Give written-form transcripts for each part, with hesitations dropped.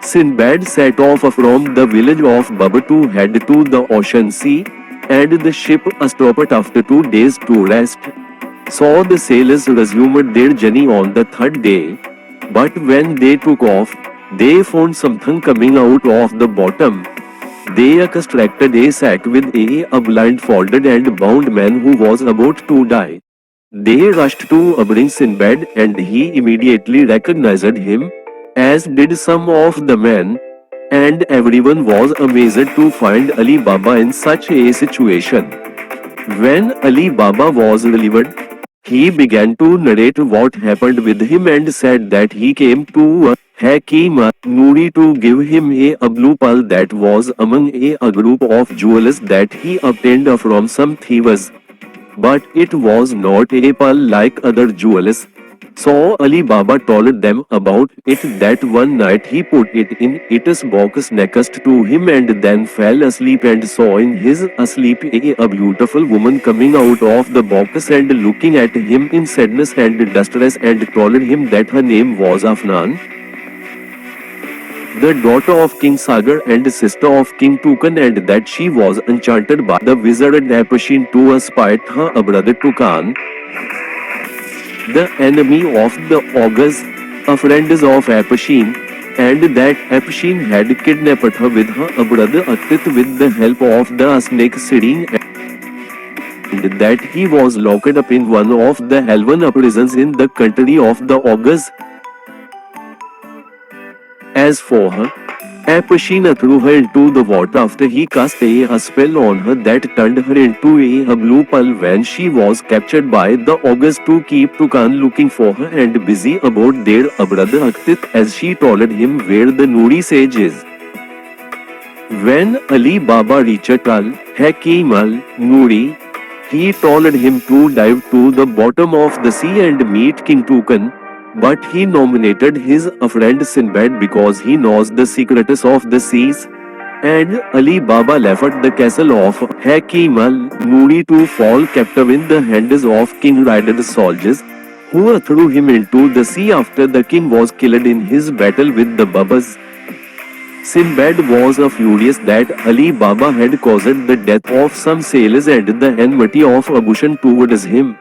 Sinbad set off from the village of Bab to head to the ocean sea, and the ship stopped after 2 days to rest. So the sailors resumed their journey on the third day, but when they took off, they found something coming out of the bottom. They extracted a sack with a blindfolded and bound man who was about to die. They rushed to bring Sinbad, and he immediately recognized him, as did some of the men, and everyone was amazed to find Ali Baba in such a situation. When Ali Baba was relieved, he began to narrate what happened with him and said that he came to Hakim Nuri to give him a blue pearl that was among a group of jewels that he obtained from some thieves. But it was not a pearl like other jewels. So Ali Baba told them about it that one night he put it in its box next to him and then fell asleep and saw in his sleep a beautiful woman coming out of the box and looking at him in sadness and distress and told him that her name was Afnan, the daughter of King Sagar and sister of King Tukan, and that she was enchanted by the wizard Apashin to spite her brother Tukan, the enemy of the Augurs, a friend of Apashin, and that Apashin had kidnapped her with her brother Akrit with the help of the snake Sirin, and that he was locked up in one of the Helvan prisons in the country of the Augurs. As for her, Apashin threw her into the water after he cast a spell on her that turned her into a blue pearl when she was captured by the Augurs to keep Tukan looking for her and busy about their brother Aktit as she told him where the Nuri sage is. When Ali Baba reached Hakim Nuri, he told him to dive to the bottom of the sea and meet King Tukan. But he nominated his friend Sinbad because he knows the secrets of the seas, and Ali Baba left the castle of Hakim Nuri to fall captive in the hands of King Raid's soldiers, who threw him into the sea after the king was killed in his battle with the Babas. Sinbad was furious that Ali Baba had caused the death of some sailors and the enmity of Abushan towards him.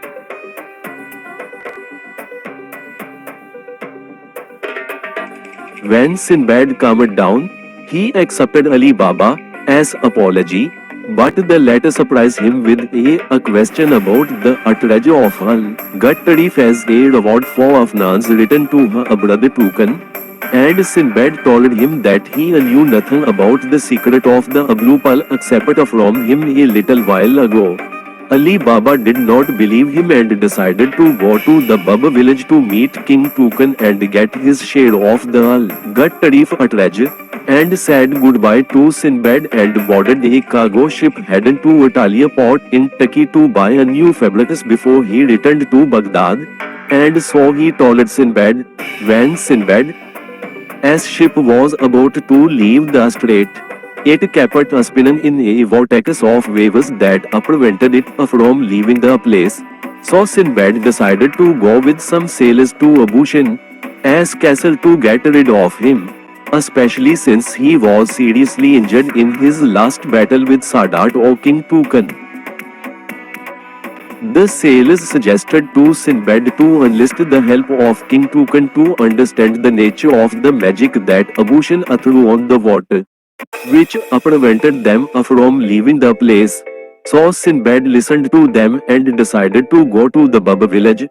When Sinbad calmed down, he accepted Ali Baba as apology, but the latter surprised him with a question about the outrage of Gut Tarif as a reward for Afnan's return to her brother Tukan, and Sinbad told him that he knew nothing about the secret of the blue pearl except from him a little while ago. Ali Baba did not believe him and decided to go to the Baba village to meet King Tukan and get his share of the Gut Tarif outrage, and said goodbye to Sinbad and boarded a cargo ship heading to Italia port in Turkey to buy a new fabrics before he returned to Baghdad. And so he told Sinbad. When Sinbad's ship was about to leave the strait, it kept spinning in a vortex of waves that prevented it from leaving the place. So Sinbad decided to go with some sailors to Abushan's castle to get rid of him, especially since he was seriously injured in his last battle with Sadat or King Tukan. The sailors suggested to Sinbad to enlist the help of King Tukan to understand the nature of the magic that Abushan threw on the water, which prevented them from leaving the place. So Sinbad listened to them and decided to go to the Baba village,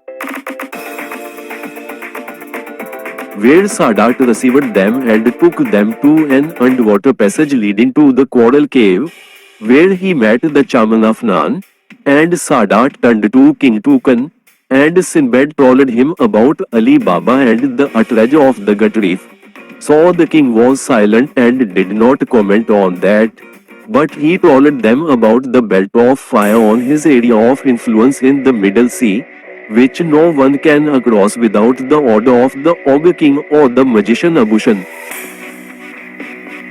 where Sadat received them and took them to an underwater passage leading to the Coral Cave, where he met the Chaman Afnan, and Sadat turned to King Tukan, and Sinbad told him about Ali Baba and the outrage of the Gut Reef. So the king was silent and did not comment on that, but he told them about the belt of fire on his area of influence in the Middle Sea, which no one can cross without the order of the Ogre King or the magician Abushan.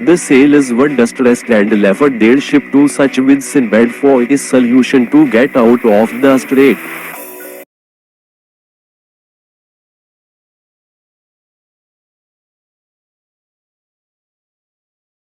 The sailors were distressed and left their ship to search with Sinbad for a solution to get out of the strait.